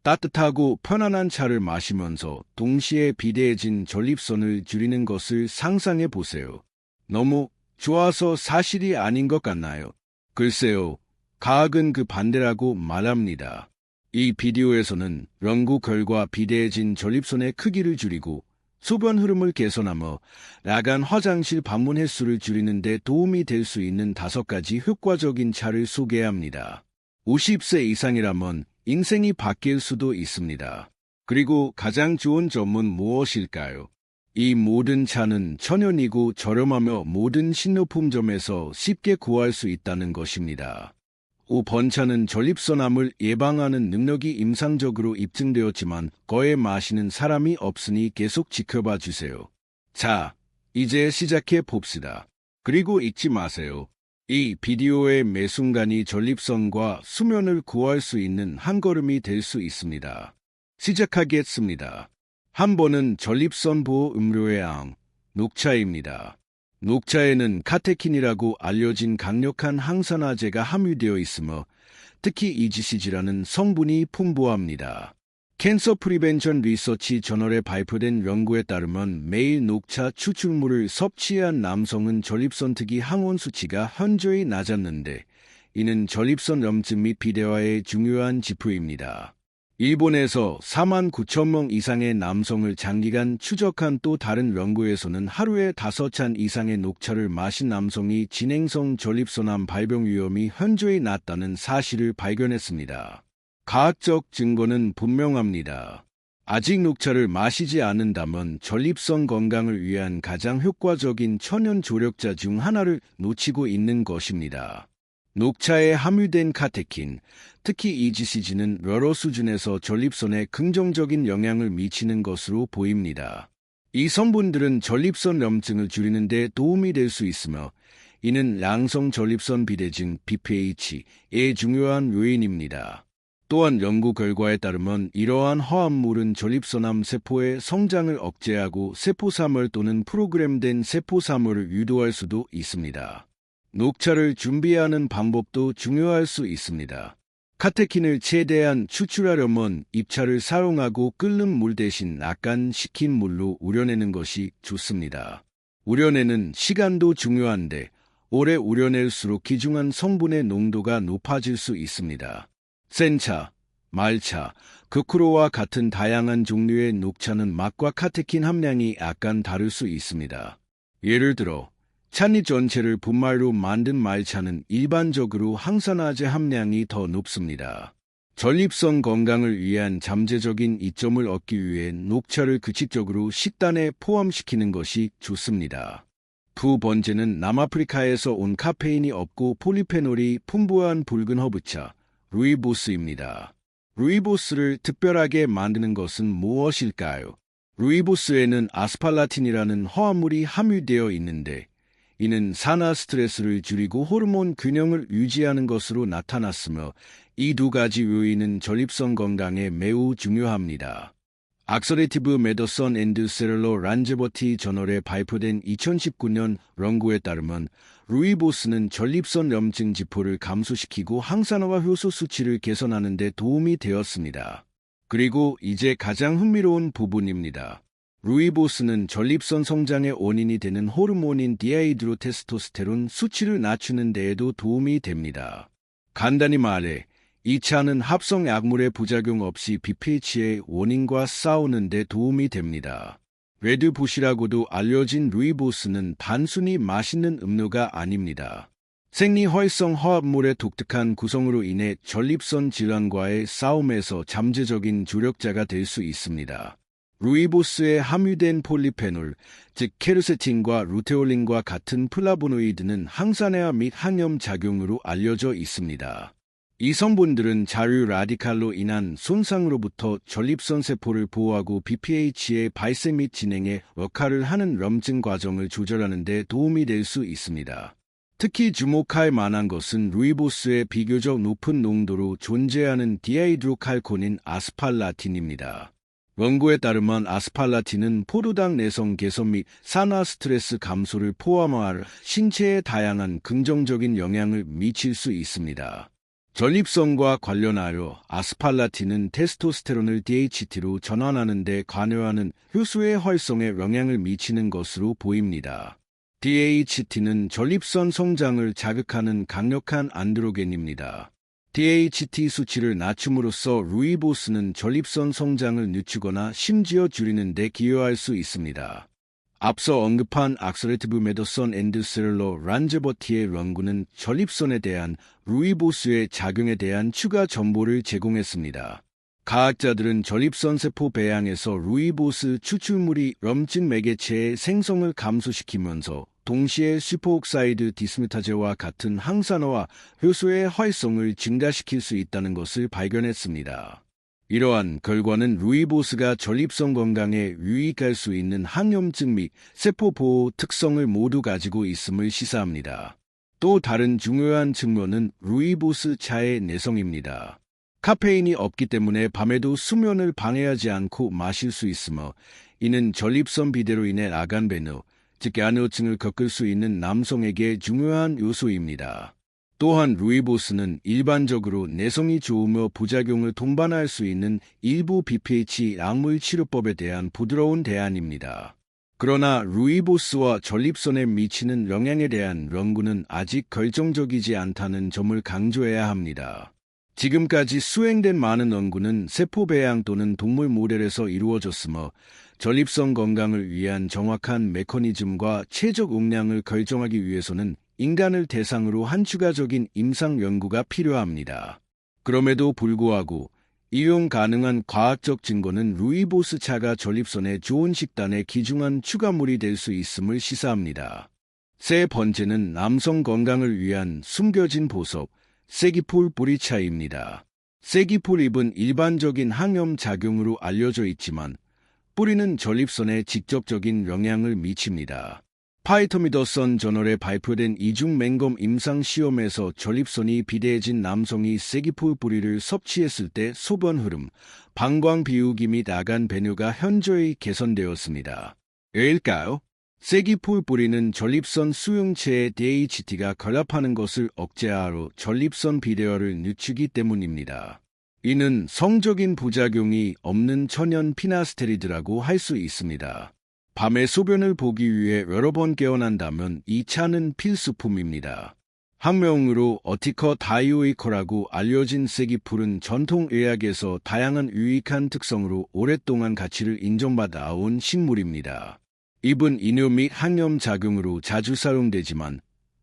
따뜻하고 편안한 차를 마시면서 동시에 비대해진 전립선을 줄이는 것을 상상해 보세요. 너무 좋아서 사실이 아닌 것 같나요? 글쎄요, 과학은 그 반대라고 말합니다. 이 비디오에서는 연구 결과 비대해진 전립선의 크기를 줄이고 소변 흐름을 개선하며 야간 화장실 방문 횟수를 줄이는 데 도움이 될 수 있는 5가지 효과적인 차를 소개합니다. 50세 이상이라면 인생이 바뀔 수도 있습니다. 그리고 가장 좋은 점은 무엇일까요? 이 모든 차는 천연이고 저렴하며 모든 식료품점에서 쉽게 구할 수 있다는 것입니다. 5번 차는 전립선암을 예방하는 능력이 임상적으로 입증되었지만 거의 마시는 사람이 없으니 계속 지켜봐 주세요. 자, 이제 시작해 봅시다. 그리고 잊지 마세요. 이 비디오의 매 순간이 전립선과 수면을 구할 수 있는 한 걸음이 될 수 있습니다. 시작하겠습니다. 한 번은 전립선 보호 음료의 양, 녹차입니다. 녹차에는 카테킨이라고 알려진 강력한 항산화제가 함유되어 있으며 특히 EGCG라는 성분이 풍부합니다. 캔서 프리벤션 리서치 저널에 발표된 연구에 따르면 매일 녹차 추출물을 섭취한 남성은 전립선 특이 항원 수치가 현저히 낮았는데 이는 전립선 염증 및 비대화에 중요한 지표입니다. 일본에서 4만 9천 명 이상의 남성을 장기간 추적한 또 다른 연구에서는 하루에 5잔 이상의 녹차를 마신 남성이 진행성 전립선암 발병 위험이 현저히 낮다는 사실을 발견했습니다. 과학적 증거는 분명합니다. 아직 녹차를 마시지 않는다면 전립선 건강을 위한 가장 효과적인 천연 조력자 중 하나를 놓치고 있는 것입니다. 녹차에 함유된 카테킨, 특히 EGCG는 여러 수준에서 전립선에 긍정적인 영향을 미치는 것으로 보입니다. 이 성분들은 전립선 염증을 줄이는 데 도움이 될 수 있으며 이는 양성 전립선 비대증 BPH의 중요한 요인입니다. 또한 연구 결과에 따르면 이러한 화합물은 전립선암 세포의 성장을 억제하고 세포사멸 또는 프로그램된 세포사멸을 유도할 수도 있습니다. 녹차를 준비하는 방법도 중요할 수 있습니다. 카테킨을 최대한 추출하려면 잎차를 사용하고 끓는 물 대신 약간 식힌 물로 우려내는 것이 좋습니다. 우려내는 시간도 중요한데 오래 우려낼수록 귀중한 성분의 농도가 높아질 수 있습니다. 센차, 말차, 거쿠로와 같은 다양한 종류의 녹차는 맛과 카테킨 함량이 약간 다를 수 있습니다. 예를 들어 찻잎 전체를 분말로 만든 말차는 일반적으로 항산화제 함량이 더 높습니다. 전립선 건강을 위한 잠재적인 이점을 얻기 위해 녹차를 규칙적으로 식단에 포함시키는 것이 좋습니다. 두 번째는 남아프리카에서 온 카페인이 없고 폴리페놀이 풍부한 붉은 허브차, 루이보스입니다. 루이보스를 특별하게 만드는 것은 무엇일까요? 루이보스에는 아스팔라틴이라는 화합물이 함유되어 있는데 이는 산화 스트레스를 줄이고 호르몬 균형을 유지하는 것으로 나타났으며 이 2가지 요인은 전립선 건강에 매우 중요합니다. 악서레티브 메더선 앤드 셀러 란제버티 저널에 발표된 2019년 연구에 따르면 루이보스는 전립선 염증 지표를 감소시키고 항산화 효소 수치를 개선하는 데 도움이 되었습니다. 그리고 이제 가장 흥미로운 부분입니다. 루이보스는 전립선 성장의 원인이 되는 호르몬인 디하이드로테스토스테론 수치를 낮추는 데에도 도움이 됩니다. 간단히 말해 이 차는 합성 약물의 부작용 없이 BPH의 원인과 싸우는 데 도움이 됩니다. 레드부시라고도 알려진 루이보스는 단순히 맛있는 음료가 아닙니다. 생리활성 화합물의 독특한 구성으로 인해 전립선 질환과의 싸움에서 잠재적인 조력자가 될 수 있습니다. 루이보스에 함유된 폴리페놀, 즉 케르세틴과 루테올린과 같은 플라보노이드는 항산화 및 항염 작용으로 알려져 있습니다. 이 성분들은 자유 라디칼로 인한 손상으로부터 전립선 세포를 보호하고 BPH의 발생 및 진행에 역할을 하는 염증 과정을 조절하는 데 도움이 될 수 있습니다. 특히 주목할 만한 것은 루이보스의 비교적 높은 농도로 존재하는 디하이드로칼코닌 아스팔라틴입니다. 연구에 따르면 아스팔라틴은 포도당 내성 개선 및 산화 스트레스 감소를 포함할 신체에 다양한 긍정적인 영향을 미칠 수 있습니다. 전립선과 관련하여 아스팔라틴은 테스토스테론을 DHT로 전환하는 데 관여하는 효소의 활성에 영향을 미치는 것으로 보입니다. DHT는 전립선 성장을 자극하는 강력한 안드로겐입니다. DHT 수치를 낮춤으로써 루이보스는 전립선 성장을 늦추거나 심지어 줄이는 데 기여할 수 있습니다. 앞서 언급한 악셀레티브 메더선 앤드 세를러 란제버티의 연구는 전립선에 대한 루이보스의 작용에 대한 추가 정보를 제공했습니다. 과학자들은 전립선 세포 배양에서 루이보스 추출물이 염증 매개체의 생성을 감소시키면서 동시에 슈퍼옥사이드 디스뮤타제와 같은 항산화와 효소의 활성을 증가시킬 수 있다는 것을 발견했습니다. 이러한 결과는 루이보스가 전립선 건강에 유익할 수 있는 항염증 및 세포 보호 특성을 모두 가지고 있음을 시사합니다. 또 다른 중요한 측면은 루이보스 차의 내성입니다. 카페인이 없기 때문에 밤에도 수면을 방해하지 않고 마실 수 있으며 이는 전립선 비대로 인해 아간배뇨, 즉 야뇨증을 겪을 수 있는 남성에게 중요한 요소입니다. 또한 루이보스는 일반적으로 내성이 좋으며 부작용을 동반할 수 있는 일부 BPH 약물 치료법에 대한 부드러운 대안입니다. 그러나 루이보스와 전립선에 미치는 영향에 대한 연구는 아직 결정적이지 않다는 점을 강조해야 합니다. 지금까지 수행된 많은 연구는 세포 배양 또는 동물 모델에서 이루어졌으며 전립선 건강을 위한 정확한 메커니즘과 최적 용량을 결정하기 위해서는 인간을 대상으로 한 추가적인 임상 연구가 필요합니다. 그럼에도 불구하고 이용 가능한 과학적 증거는 루이보스 차가 전립선에 좋은 식단의 귀중한 추가물이 될 수 있음을 시사합니다. 세 번째는 남성 건강을 위한 숨겨진 보석, 세기폴 뿌리차입니다. 세기폴잎은 일반적인 항염 작용으로 알려져 있지만 뿌리는 전립선에 직접적인 영향을 미칩니다. 파이토미더선 저널에 발표된 이중 맹검 임상 시험에서 전립선이 비대해진 남성이 세기폴 뿌리를 섭취했을 때 소변 흐름, 방광 비우기 및 아간 배뇨가 현저히 개선되었습니다. 왜일까요? 세기폴 뿌리는 전립선 수용체에 DHT가 결합하는 것을 억제하러 전립선 비대화를 늦추기 때문입니다. 이는 성적인 부작용이 없는 천연 피나스테리드라고 할 수 있습니다. 밤에 소변을 보기 위해 여러 번 깨어난다면 이 차는 필수품입니다. 학명으로 어티커 다이오이커라고 알려진 세기폴은 전통 의학에서 다양한 유익한 특성으로 오랫동안 가치를 인정받아 온 식물입니다. 잎은 이뇨 및 항염 작용으로 자주 사용되지만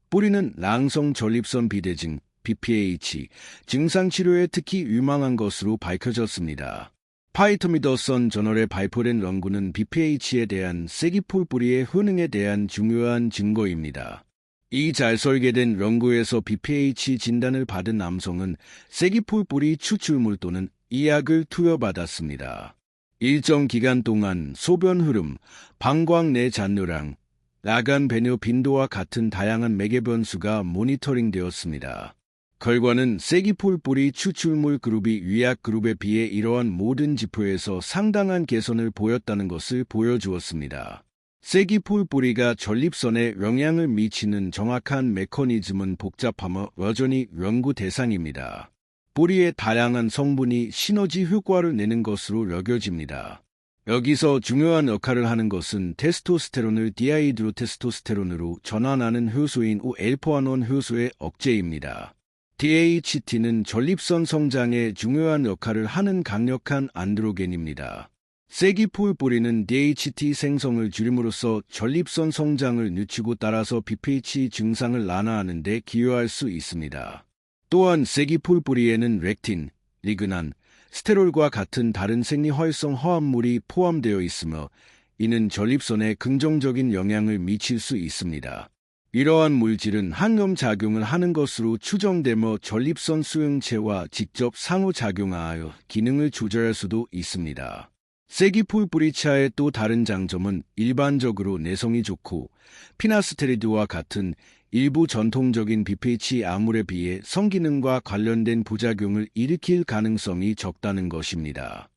뿌리는 낭성 전립선 비대증, BPH, 증상 치료에 특히 유망한 것으로 밝혀졌습니다. 파이토미더선 저널에 발표된 연구는 BPH에 대한 세기폴 뿌리의 효능에 대한 중요한 증거입니다. 이 잘 설계된 연구에서 BPH 진단을 받은 남성은 세기폴 뿌리 추출물 또는 이 약을 투여받았습니다. 일정 기간 동안 소변 흐름, 방광 내 잔뇨량, 아간 배뇨 빈도와 같은 다양한 매개 변수가 모니터링되었습니다. 결과는 세기폴 뿌리 추출물 그룹이 위약 그룹에 비해 이러한 모든 지표에서 상당한 개선을 보였다는 것을 보여주었습니다. 세기폴 뿌리가 전립선에 영향을 미치는 정확한 메커니즘은 복잡하며 여전히 연구 대상입니다. 뿌리의 다양한 성분이 시너지 효과를 내는 것으로 여겨집니다. 여기서 중요한 역할을 하는 것은 테스토스테론을 디하이드로테스토스테론으로 전환하는 효소인 오엘포아논 효소의 억제입니다. DHT는 전립선 성장에 중요한 역할을 하는 강력한 안드로겐입니다. 세기폴 뿌리는 DHT 생성을 줄임으로써 전립선 성장을 늦추고 따라서 BPH 증상을 완화하는 데 기여할 수 있습니다. 또한 세기폴 뿌리에는 렉틴, 리그난, 스테롤과 같은 다른 생리활성 화합물이 포함되어 있으며 이는 전립선에 긍정적인 영향을 미칠 수 있습니다. 이러한 물질은 항염 작용을 하는 것으로 추정되며 전립선 수용체와 직접 상호작용하여 기능을 조절할 수도 있습니다. 세기폴 뿌리차의 또 다른 장점은 일반적으로 내성이 좋고 피나스테리드와 같은 일부 전통적인 BPH 약물에 비해 성기능과 관련된 부작용을 일으킬 가능성이 적다는 것입니다.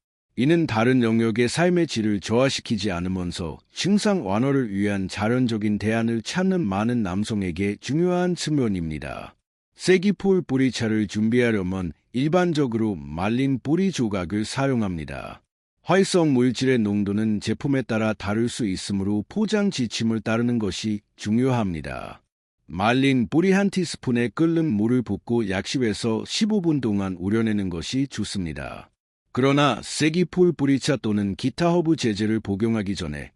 이는 다른 영역의 삶의 질을 저하시키지 않으면서 증상 완화를 위한 자연적인 대안을 찾는 많은 남성에게 중요한 측면입니다. 쐐기풀 뿌리차를 준비하려면 일반적으로 말린 뿌리 조각을 사용합니다. 활성 물질의 농도는 제품에 따라 다를 수 있으므로 포장 지침을 따르는 것이 중요합니다. 말린 뿌리 한 티스푼에 끓는 물을 붓고 약 10에서 15분 동안 우려내는 것이 좋습니다. 그러나 쐐기풀 뿌리차 또는 기타 허브 제제를 복용하기 전에,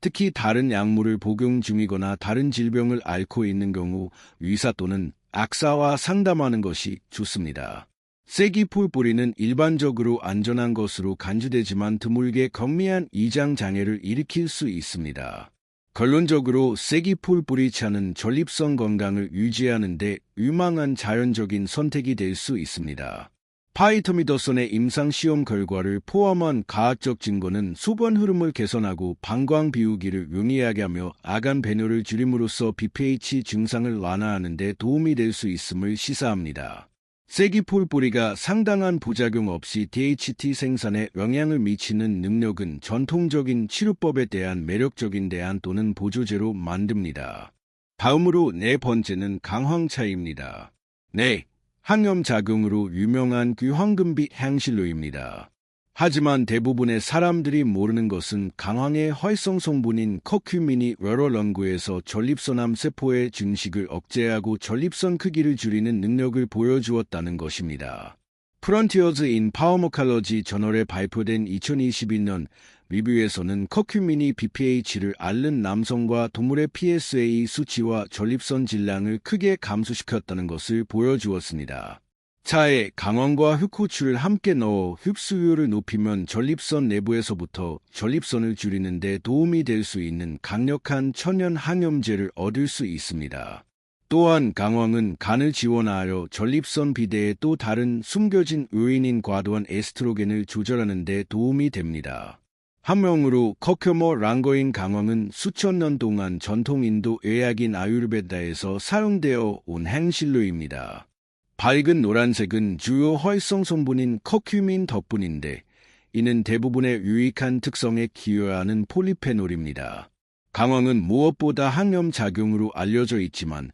특히 다른 약물을 복용 중이거나 다른 질병을 앓고 있는 경우 의사 또는 약사와 상담하는 것이 좋습니다. 쐐기풀 뿌리는 일반적으로 안전한 것으로 간주되지만 드물게 경미한 이장 장애를 일으킬 수 있습니다. 결론적으로 쐐기풀 뿌리차는 전립선 건강을 유지하는 데 유망한 자연적인 선택이 될 수 있습니다. 파이토미더선의 임상시험 결과를 포함한 과학적 증거는 소변 흐름을 개선하고 방광 비우기를 용이하게 하며 아간 배뇨를 줄임으로써 BPH 증상을 완화하는 데 도움이 될 수 있음을 시사합니다. 쐐기풀 뿌리가 상당한 부작용 없이 DHT 생산에 영향을 미치는 능력은 전통적인 치료법에 대한 매력적인 대안 또는 보조제로 만듭니다. 다음으로 네 번째는 강황차입니다. 네, 항염작용으로 유명한 황금빛 향신료입니다. 하지만 대부분의 사람들이 모르는 것은 강황의 활성 성분인 커큐민이 여러 연구에서 전립선암 세포의 증식을 억제하고 전립선 크기를 줄이는 능력을 보여주었다는 것입니다. Frontiers in Pharmacology 저널에 발표된 2021년 리뷰에서는 커큐민이 BPH를 앓는 남성과 동물의 PSA 수치와 전립선 질량을 크게 감소시켰다는 것을 보여주었습니다. 차에 강황과 흑후추를 함께 넣어 흡수율을 높이면 전립선 내부에서부터 전립선을 줄이는 데 도움이 될 수 있는 강력한 천연 항염제를 얻을 수 있습니다. 또한 강황은 간을 지원하여 전립선 비대의 또 다른 숨겨진 요인인 과도한 에스트로겐을 조절하는 데 도움이 됩니다. 학명으로 커큐머 랑거인 강황은 수천 년 동안 전통 인도 의학인 아유르베다에서 사용되어 온 향신료입니다. 밝은 노란색은 주요 활성 성분인 커큐민 덕분인데 이는 대부분의 유익한 특성에 기여하는 폴리페놀입니다. 강황은 무엇보다 항염작용으로 알려져 있지만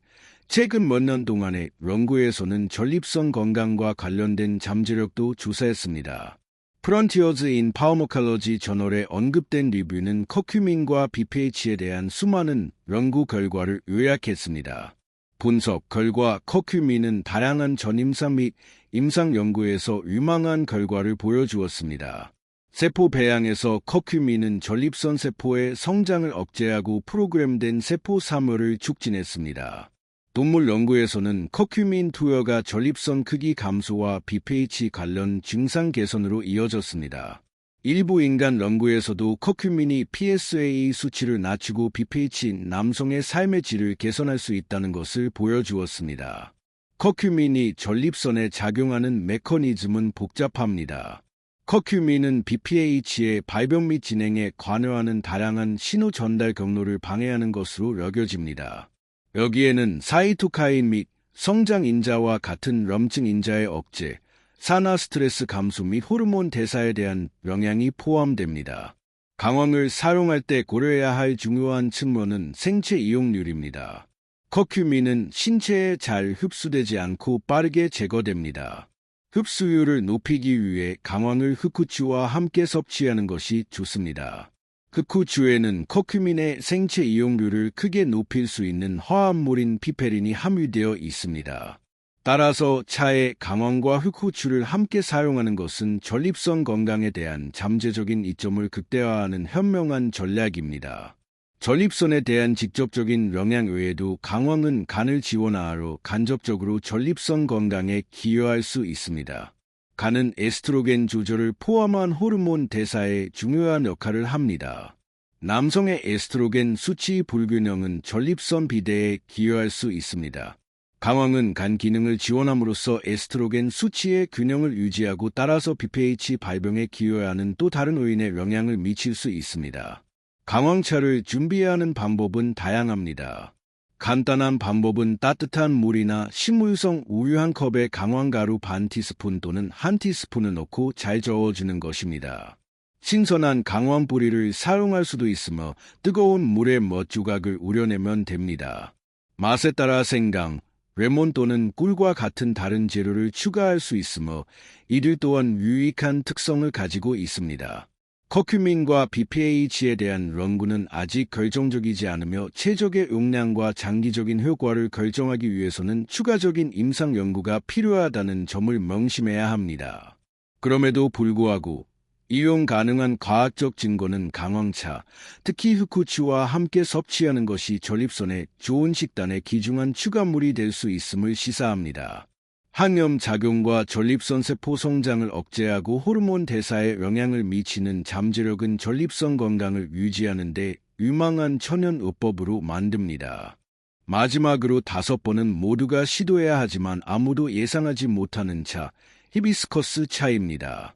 최근 몇 년 동안의 연구에서는 전립선 건강과 관련된 잠재력도 조사했습니다. Frontiers in Pharmacology 저널에 언급된 리뷰는 커큐민과 BPH에 대한 수많은 연구 결과를 요약했습니다. 분석 결과 커큐민은 다양한 전임상 및 임상 연구에서 유망한 결과를 보여주었습니다. 세포 배양에서 커큐민은 전립선 세포의 성장을 억제하고 프로그램된 세포 사멸을 촉진했습니다. 동물 연구에서는 커큐민 투여가 전립선 크기 감소와 BPH 관련 증상 개선으로 이어졌습니다. 일부 인간 연구에서도 커큐민이 PSA 수치를 낮추고 BPH 남성의 삶의 질을 개선할 수 있다는 것을 보여주었습니다. 커큐민이 전립선에 작용하는 메커니즘은 복잡합니다. 커큐민은 BPH의 발병 및 진행에 관여하는 다양한 신호 전달 경로를 방해하는 것으로 여겨집니다. 여기에는 사이토카인 및 성장 인자와 같은 염증 인자의 억제, 산화 스트레스 감소 및 호르몬 대사에 대한 영향이 포함됩니다. 강황을 사용할 때 고려해야 할 중요한 측면은 생체 이용률입니다. 커큐민은 신체에 잘 흡수되지 않고 빠르게 제거됩니다. 흡수율을 높이기 위해 강황을 흑후추와 함께 섭취하는 것이 좋습니다. 흑후추에는 커큐민의 생체 이용률을 크게 높일 수 있는 화합물인 피페린이 함유되어 있습니다. 따라서 차에 강황과 흑후추를 함께 사용하는 것은 전립선 건강에 대한 잠재적인 이점을 극대화하는 현명한 전략입니다. 전립선에 대한 직접적인 영향 외에도 강황은 간을 지원하여 간접적으로 전립선 건강에 기여할 수 있습니다. 간은 에스트로겐 조절을 포함한 호르몬 대사에 중요한 역할을 합니다. 남성의 에스트로겐 수치 불균형은 전립선 비대에 기여할 수 있습니다. 강황은 간 기능을 지원함으로써 에스트로겐 수치의 균형을 유지하고 따라서 BPH 발병에 기여하는 또 다른 요인에 영향을 미칠 수 있습니다. 강황차를 준비하는 방법은 다양합니다. 간단한 방법은 따뜻한 물이나 식물성 우유 한 컵에 강황가루 반 티스푼 또는 한 티스푼을 넣고 잘 저어주는 것입니다. 신선한 강황 뿌리를 사용할 수도 있으며 뜨거운 물에 몇 조각을 우려내면 됩니다. 맛에 따라 생강, 레몬 또는 꿀과 같은 다른 재료를 추가할 수 있으며 이들 또한 유익한 특성을 가지고 있습니다. 커큐민과 BPH에 대한 연구는 아직 결정적이지 않으며 최적의 용량과 장기적인 효과를 결정하기 위해서는 추가적인 임상 연구가 필요하다는 점을 명심해야 합니다. 그럼에도 불구하고 이용 가능한 과학적 증거는 강황차, 특히 후쿠치와 함께 섭취하는 것이 전립선의 좋은 식단에 귀중한 추가물이 될 수 있음을 시사합니다. 항염 작용과 전립선 세포 성장을 억제하고 호르몬 대사에 영향을 미치는 잠재력은 전립선 건강을 유지하는 데 유망한 천연요법으로 만듭니다. 마지막으로 5번은 모두가 시도해야 하지만 아무도 예상하지 못하는 차, 히비스커스 차입니다.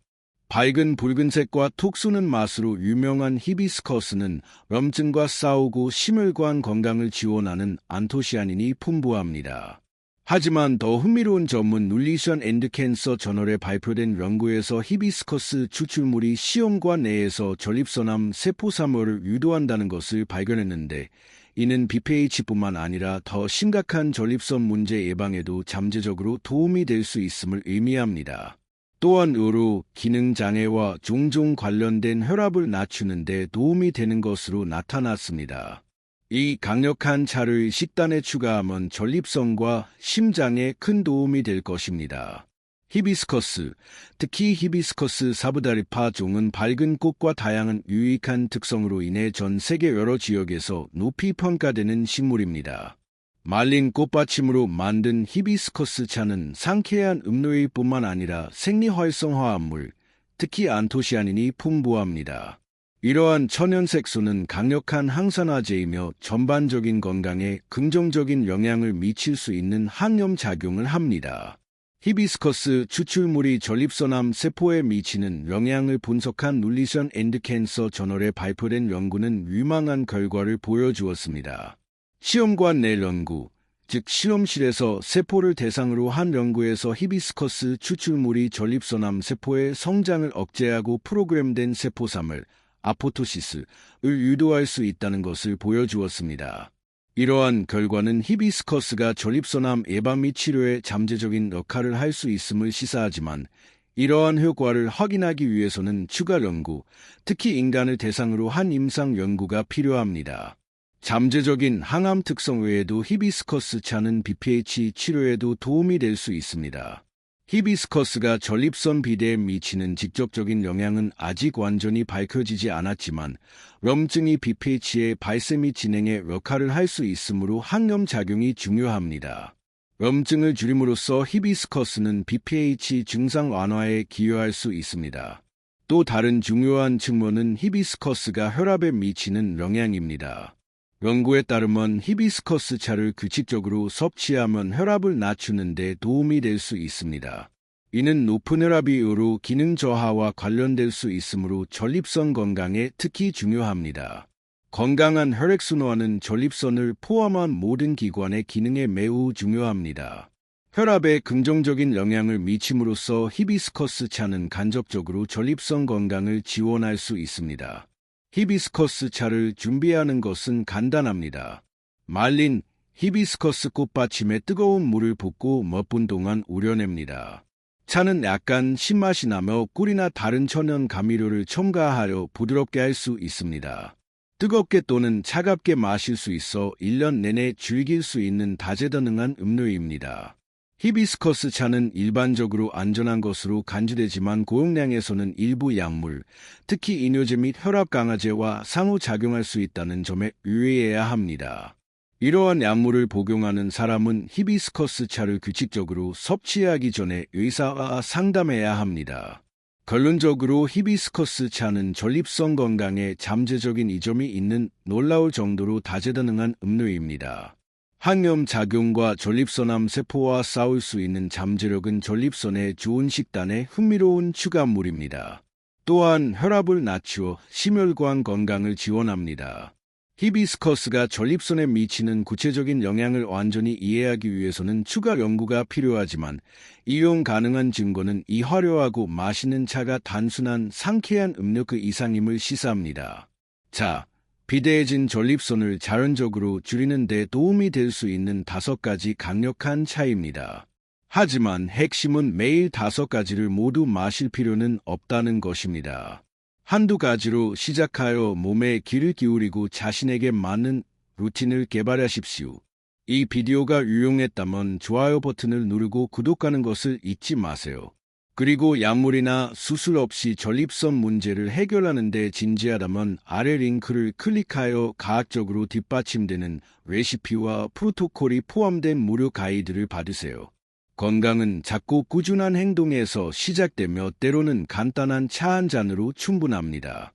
밝은 붉은색과 톡 쏘는 맛으로 유명한 히비스커스는 염증과 싸우고 심혈관 건강을 지원하는 안토시아닌이 풍부합니다. 하지만 더 흥미로운 점은 눌리션 앤드 캔서 저널에 발표된 연구에서 히비스커스 추출물이 시험관 내에서 전립선암 세포사멸을 유도한다는 것을 발견했는데 이는 BPH뿐만 아니라 더 심각한 전립선 문제 예방에도 잠재적으로 도움이 될 수 있음을 의미합니다. 또한 의로, 기능장애와 종종 관련된 혈압을 낮추는 데 도움이 되는 것으로 나타났습니다. 이 강력한 차를 식단에 추가하면 전립선과 심장에 큰 도움이 될 것입니다. 히비스커스, 특히 히비스커스 사부다리파 종은 밝은 꽃과 다양한 유익한 특성으로 인해 전 세계 여러 지역에서 높이 평가되는 식물입니다. 말린 꽃받침으로 만든 히비스커스 차는 상쾌한 음료일 뿐만 아니라 생리활성화합물, 특히 안토시아닌이 풍부합니다. 이러한 천연색소는 강력한 항산화제이며 전반적인 건강에 긍정적인 영향을 미칠 수 있는 항염작용을 합니다. 히비스커스 추출물이 전립선암 세포에 미치는 영향을 분석한 눌리션 앤드 캔서 저널에 발표된 연구는 유망한 결과를 보여주었습니다. 시험관 내 연구, 즉 실험실에서 세포를 대상으로 한 연구에서 히비스커스 추출물이 전립선암 세포의 성장을 억제하고 프로그램된 세포사멸, 아포토시스를 유도할 수 있다는 것을 보여주었습니다. 이러한 결과는 히비스커스가 전립선암 예방 및 치료에 잠재적인 역할을 할 수 있음을 시사하지만 이러한 효과를 확인하기 위해서는 추가 연구, 특히 인간을 대상으로 한 임상 연구가 필요합니다. 잠재적인 항암 특성 외에도 히비스커스 차는 BPH 치료에도 도움이 될 수 있습니다. 히비스커스가 전립선 비대에 미치는 직접적인 영향은 아직 완전히 밝혀지지 않았지만 염증이 BPH의 발생 및 진행에 역할을 할 수 있으므로 항염작용이 중요합니다. 염증을 줄임으로써 히비스커스는 BPH 증상 완화에 기여할 수 있습니다. 또 다른 중요한 측면은 히비스커스가 혈압에 미치는 영향입니다. 연구에 따르면 히비스커스 차를 규칙적으로 섭취하면 혈압을 낮추는 데 도움이 될 수 있습니다. 이는 높은 혈압이 의로 기능 저하와 관련될 수 있으므로 전립선 건강에 특히 중요합니다. 건강한 혈액순환은 전립선을 포함한 모든 기관의 기능에 매우 중요합니다. 혈압에 긍정적인 영향을 미침으로써 히비스커스 차는 간접적으로 전립선 건강을 지원할 수 있습니다. 히비스커스 차를 준비하는 것은 간단합니다. 말린 히비스커스 꽃받침에 뜨거운 물을 붓고 몇 분 동안 우려냅니다. 차는 약간 신맛이 나며 꿀이나 다른 천연 감미료를 첨가하여 부드럽게 할 수 있습니다. 뜨겁게 또는 차갑게 마실 수 있어 1년 내내 즐길 수 있는 다재다능한 음료입니다. 히비스커스 차는 일반적으로 안전한 것으로 간주되지만 고용량에서는 일부 약물, 특히 이뇨제 및 혈압 강화제와 상호작용할 수 있다는 점에 유의해야 합니다. 이러한 약물을 복용하는 사람은 히비스커스 차를 규칙적으로 섭취하기 전에 의사와 상담해야 합니다. 결론적으로 히비스커스 차는 전립선 건강에 잠재적인 이점이 있는 놀라울 정도로 다재다능한 음료입니다. 항염작용과 전립선암 세포와 싸울 수 있는 잠재력은 전립선의 좋은 식단에 흥미로운 추가물입니다. 또한 혈압을 낮추어 심혈관 건강을 지원합니다. 히비스커스가 전립선에 미치는 구체적인 영향을 완전히 이해하기 위해서는 추가 연구가 필요하지만 이용 가능한 증거는 이 화려하고 맛있는 차가 단순한 상쾌한 음료 그 이상임을 시사합니다. 자, 비대해진 전립선을 자연적으로 줄이는 데 도움이 될 수 있는 5가지 강력한 차입니다. 하지만 핵심은 매일 5가지를 모두 마실 필요는 없다는 것입니다. 한두 가지로 시작하여 몸에 귀를 기울이고 자신에게 맞는 루틴을 개발하십시오. 이 비디오가 유용했다면 좋아요 버튼을 누르고 구독하는 것을 잊지 마세요. 그리고 약물이나 수술 없이 전립선 문제를 해결하는 데 진지하다면 아래 링크를 클릭하여 과학적으로 뒷받침되는 레시피와 프로토콜이 포함된 무료 가이드를 받으세요. 건강은 작고 꾸준한 행동에서 시작되며 때로는 간단한 차 한 잔으로 충분합니다.